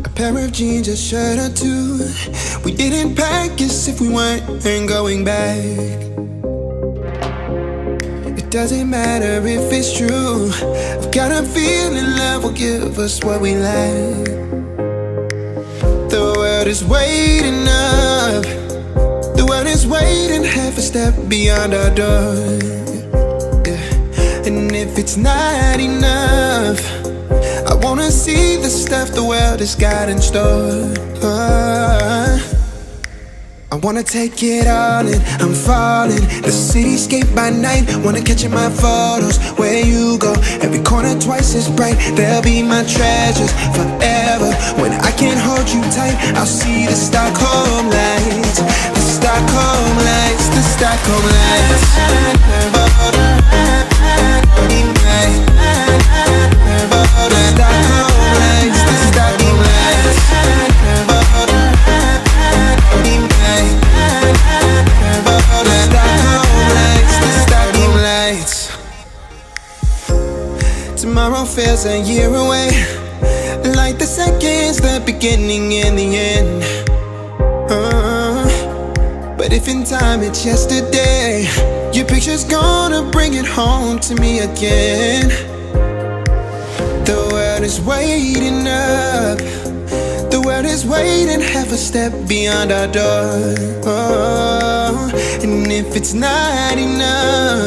A pair of jeans, a shirt or two. We didn't pack as if we weren't going back. It doesn't matter if it's true. I've got a feeling love will give us what we lack. The world is waiting up. The world is waiting half a step beyond our door. Yeah. And if it's not enough, I wanna see the stuff the world has got in store. I wanna take it all in, I'm falling. The cityscape by night, wanna catch in my photos. Where you go, every corner twice as bright. They'll be my treasures forever. When I can't hold you tight, I'll see the Stockholm lights. The Stockholm lights, the Stockholm lights. Tomorrow feels a year away, like the seconds, the beginning and the end. But if in time it's yesterday, your picture's gonna bring it home to me again. The world is waiting up. The world is waiting half a step beyond our door. And if it's not enough,